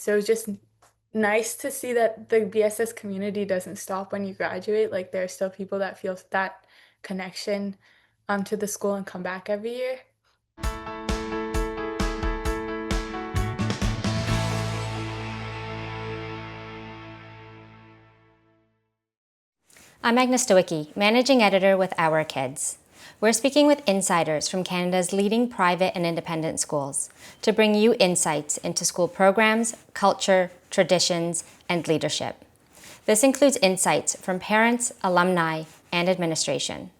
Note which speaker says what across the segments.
Speaker 1: So it's just nice to see that the BSS community doesn't stop when you graduate. Like there are still people that feel that connection to the school and come back every year.
Speaker 2: I'm Agnes Stowicki, Managing Editor with Our Kids. We're speaking with insiders from Canada's leading private and independent schools to bring you insights into school programs, culture, traditions, and leadership. This includes insights from parents, alumni, and administration.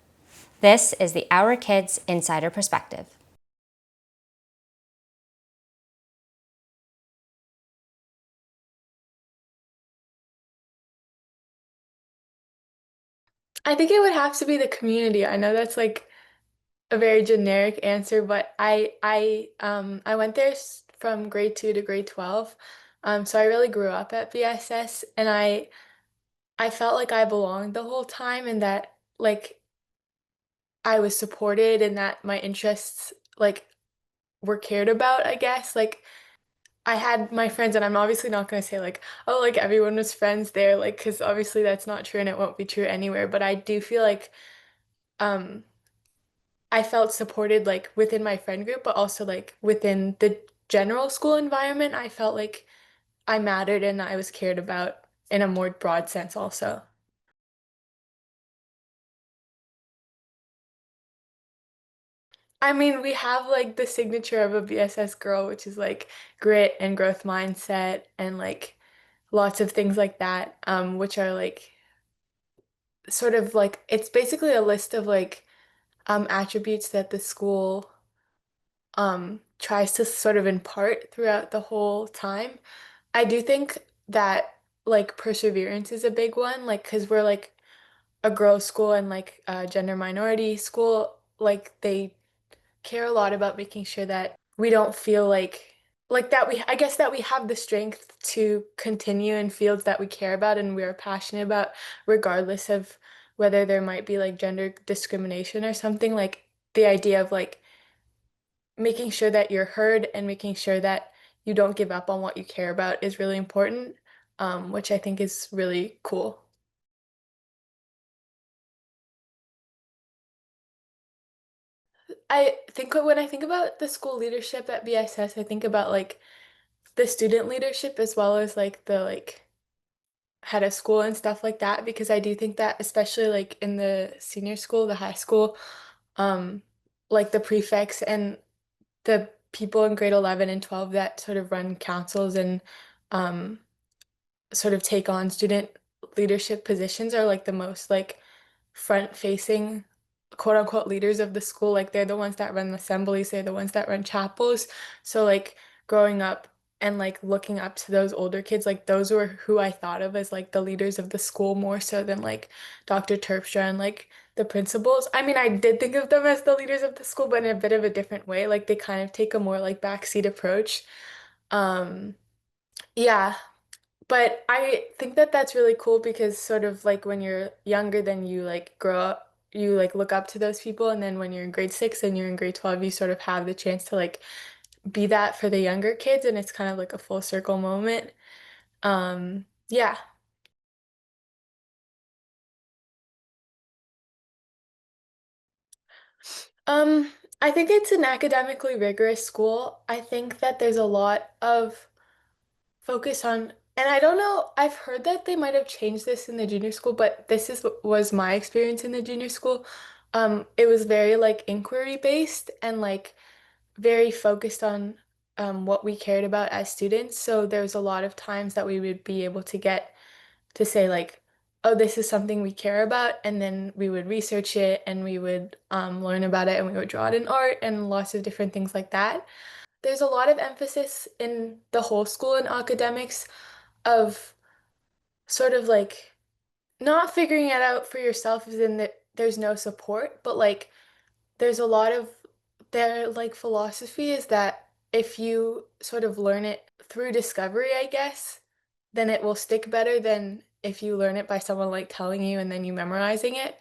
Speaker 2: This is the Our Kids Insider Perspective.
Speaker 1: I think it would have to be the community. I know that's like a very generic answer, but I went there from grade 2 to grade 12. So I really grew up at BSS and I felt like I belonged the whole time and that like I was supported and that my interests like were cared about, I guess. Like I had my friends and I'm obviously not going to say like, oh, like everyone was friends there, like, because obviously that's not true and it won't be true anywhere. But I do feel like um I felt supported like within my friend group, but also like within the general school environment. I felt like I mattered and I was cared about in a more broad sense also. I mean, we have like the signature of a BSS girl, which is like grit and growth mindset and like lots of things like that, which are like sort of like it's basically a list of like attributes that the school tries to sort of impart throughout the whole time. I do think that like perseverance is a big one, like because we're like a girls' school and like a gender minority school, like they care a lot about making sure that we don't feel like that we I guess that we have the strength to continue in fields that we care about and we are passionate about, regardless of whether there might be like gender discrimination or something. Like the idea of like making sure that you're heard and making sure that you don't give up on what you care about is really important, which I think is really cool. I think when I think about the school leadership at BSS, I think about like the student leadership as well as like the like head of school and stuff like that because I do think that especially like in the senior school, the high school, um, like the prefects and the people in grade 11 and 12 that sort of run councils and um sort of take on student leadership positions are like the most like front facing quote unquote leaders of the school. Like they're the ones that run assemblies, they're the ones that run chapels. So like growing up and like looking up to those older kids, like those were who I thought of as like the leaders of the school more so than like Dr. Terpstra and like the principals. I mean, I did think of them as the leaders of the school, but in a bit of a different way. Like they kind of take a more like backseat approach. Um, yeah, but I think that that's really cool because sort of like when you're younger, then you like grow up, you like look up to those people, and then when you're in grade 6 and you're in grade 12, you sort of have the chance to like be that for the younger kids, and it's kind of like a full circle moment. Yeah. I think it's an academically rigorous school. I think that there's a lot of focus on, and I don't know, I've heard that they might have changed this in the junior school, but this is was my experience in the junior school. It was very like inquiry based and like very focused on what we cared about as students. So there was a lot of times that we would be able to get to say like, oh, this is something we care about, and then we would research it and we would learn about it and we would draw it in art and lots of different things like that. There's a lot of emphasis in the whole school in academics of sort of like not figuring it out for yourself as in that there's no support, but like there's a lot of their like philosophy is that if you sort of learn it through discovery, I guess, then it will stick better than if you learn it by someone like telling you and then you memorizing it.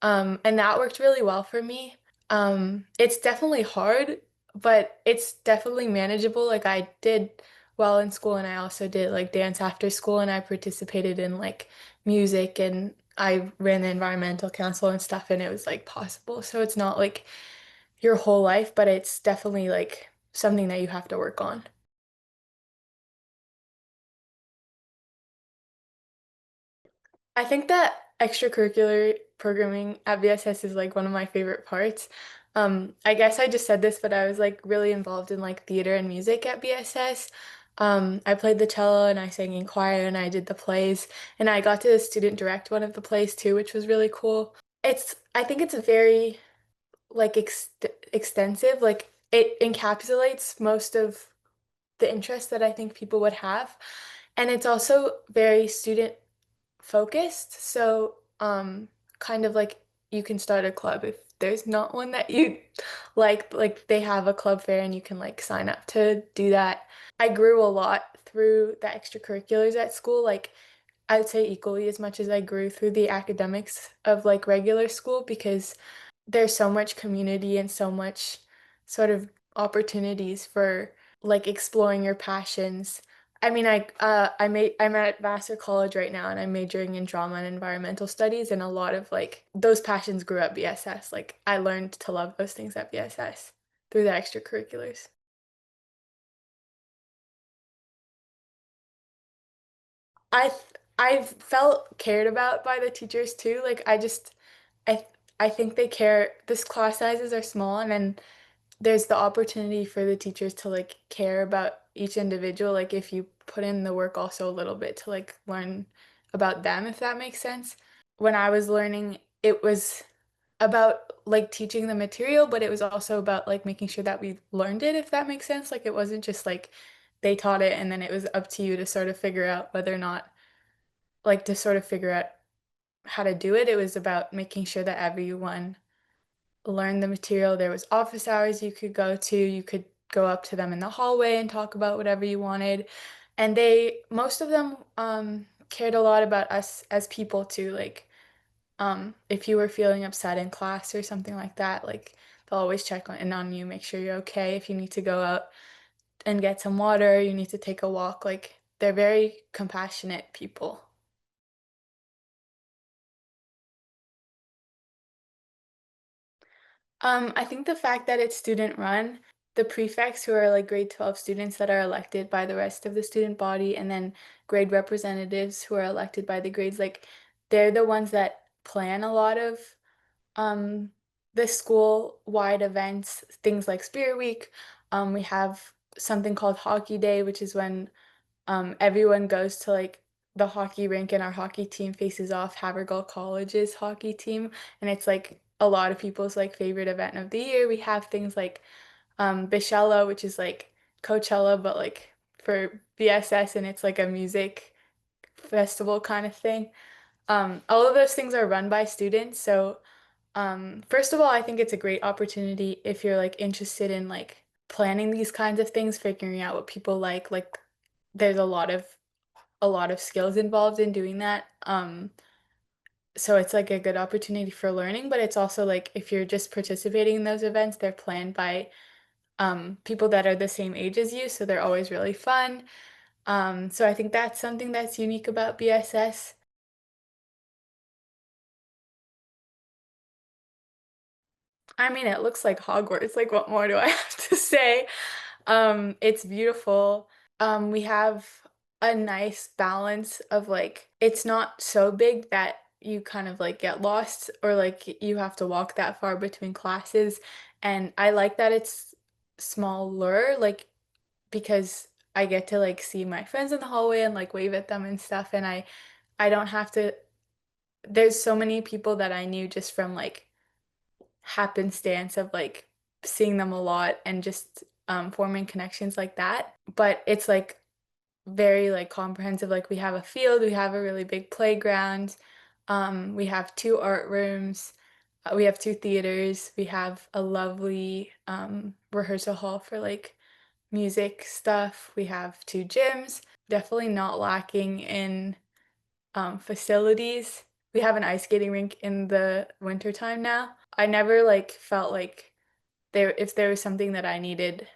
Speaker 1: And that worked really well for me. It's definitely hard, but it's definitely manageable. Like I did while in school, and I also did like dance after school, and I participated in like music, and I ran the environmental council and stuff, and it was like possible. So it's not like your whole life, but it's definitely like something that you have to work on. I think that extracurricular programming at BSS is like one of my favorite parts. I guess I just said this, but I was like really involved in like theater and music at BSS. I played the cello and I sang in choir and I did the plays and I got to student direct one of the plays too, which was really cool. I think it's very like extensive. Like it encapsulates most of the interest that I think people would have. And it's also very student focused. So, kind of like you can start a club if there's not one that you like they have a club fair and you can like sign up to do that. I grew a lot through the extracurriculars at school, like I'd say equally as much as I grew through the academics of like regular school because there's so much community and so much sort of opportunities for like exploring your passions. I mean, I'm at Vassar College right now and I'm majoring in drama and environmental studies and a lot of like those passions grew at BSS. Like I learned to love those things at BSS through the extracurriculars. I I've felt cared about by the teachers too. Like I I think they care. This class sizes are small and then there's the opportunity for the teachers to like care about each individual, like if you put in the work also a little bit to like learn about them, if that makes sense. When I was learning, it was about like teaching the material, but it was also about like making sure that we learned it, if that makes sense. Like it wasn't just like they taught it and then it was up to you to sort of figure out whether or not, like to sort of figure out how to do it. It was about making sure that everyone learn the material. There was office hours you could go to. You could go up to them in the hallway and talk about whatever you wanted. And most of them cared a lot about us as people too. Like if you were feeling upset in class or something like that, like they'll always check in on you, make sure you're okay. If you need to go out and get some water, you need to take a walk. Like they're very compassionate people. I think the fact that it's student run, the prefects who are like grade 12 students that are elected by the rest of the student body, and then grade representatives who are elected by the grades, like they're the ones that plan a lot of um the school-wide events, things like Spirit Week. We have something called Hockey Day, which is when everyone goes to like the hockey rink and our hockey team faces off Havergal College's hockey team. And it's like a lot of people's like favorite event of the year. We have things like Bishella, which is like Coachella, but like for BSS and it's like a music festival kind of thing. All of those things are run by students. So first of all, I think it's a great opportunity if you're like interested in like planning these kinds of things, figuring out what people like. Like there's a lot of skills involved in doing that. So it's like a good opportunity for learning, but it's also like if you're just participating in those events, they're planned by people that are the same age as you, so they're always really fun. So I think that's something that's unique about BSS. I mean, it looks like Hogwarts. Like, what more do I have to say? It's beautiful. We have a nice balance of like, it's not so big that you kind of like get lost or like you have to walk that far between classes. And I like that it's smaller, like, because I get to like see my friends in the hallway and like wave at them and stuff. And I don't have to, there's so many people that I knew just from like happenstance of like seeing them a lot and just forming connections like that. But it's like very like comprehensive. Like we have a field, we have a really big playground, we have two art rooms, we have two theaters, we have a lovely rehearsal hall for like music stuff. We have two gyms. Definitely not lacking in facilities. We have an ice skating rink in the wintertime now. I never like felt like if there was something that I needed,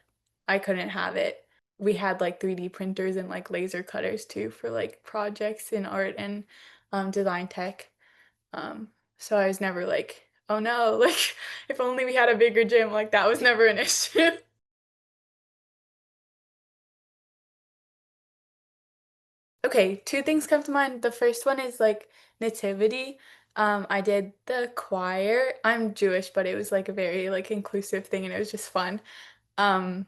Speaker 1: I couldn't have it. we had like 3D printers and like laser cutters too for like projects in art and design tech. Um, so I was never like, oh no, like if only we had a bigger gym, like that was never an issue. Okay, two things come to mind. The first one is like nativity. I did the choir. I'm Jewish, but it was like a very like inclusive thing and it was just fun. Um,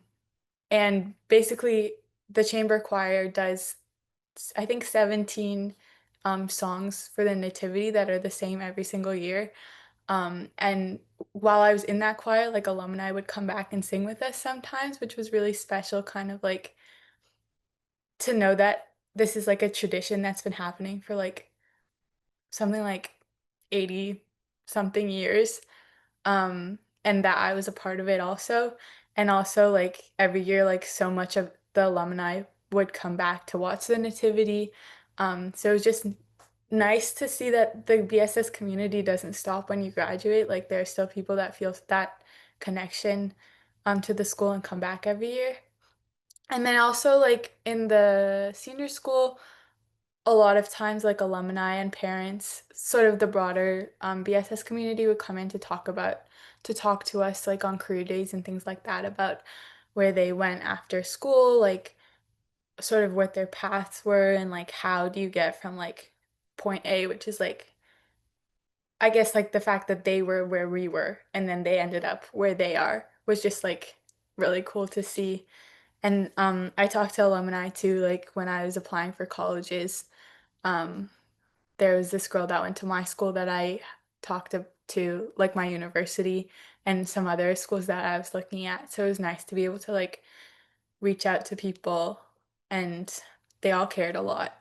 Speaker 1: and basically the chamber choir does I think 17 songs for the nativity that are the same every single year. And while I was in that choir, like alumni would come back and sing with us sometimes, which was really special, kind of like to know that this is like a tradition that's been happening for like something like 80 something years. And that I was a part of it also. And also like every year, like so much of the alumni would come back to watch the nativity. So it was just nice to see that the BSS community doesn't stop when you graduate. Like there are still people that feel that connection to the school and come back every year. And then also like in the senior school, a lot of times like alumni and parents, sort of the broader BSS community would come in to talk to us like on career days and things like that about where they went after school, like sort of what their paths were and like how do you get from like point A, which is like I guess like the fact that they were where we were and then they ended up where they are was just like really cool to see. And I talked to alumni too, like when I was applying for colleges. Um, there was this girl that went to my school that I talked to, like my university and some other schools that I was looking at. So it was nice to be able to like reach out to people and they all cared a lot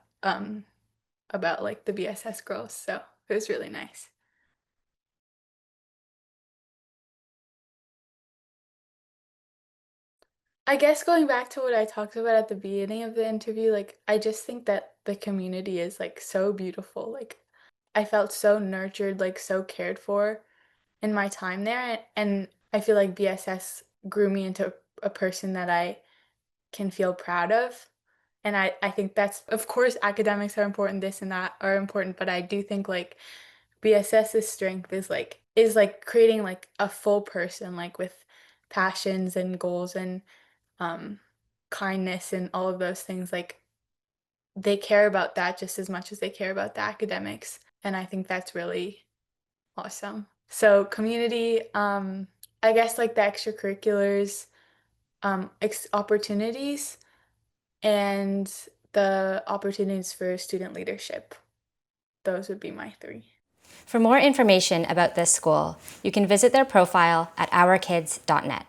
Speaker 1: about like the BSS girls. So it was really nice. I guess going back to what I talked about at the beginning of the interview, like I just think that the community is like so beautiful. Like I felt so nurtured, like so cared for in my time there. And I feel like BSS grew me into a person that I can feel proud of. And I think that's, of course, academics are important, this and that are important, but I do think like BSS's strength is like creating like a full person, like with passions and goals and um, kindness and all of those things. Like they care about that just as much as they care about the academics. And I think that's really awesome. So community, I guess like the extracurriculars, opportunities, and the opportunities for student leadership. Those would be my three.
Speaker 2: For more information about this school, you can visit their profile at ourkids.net.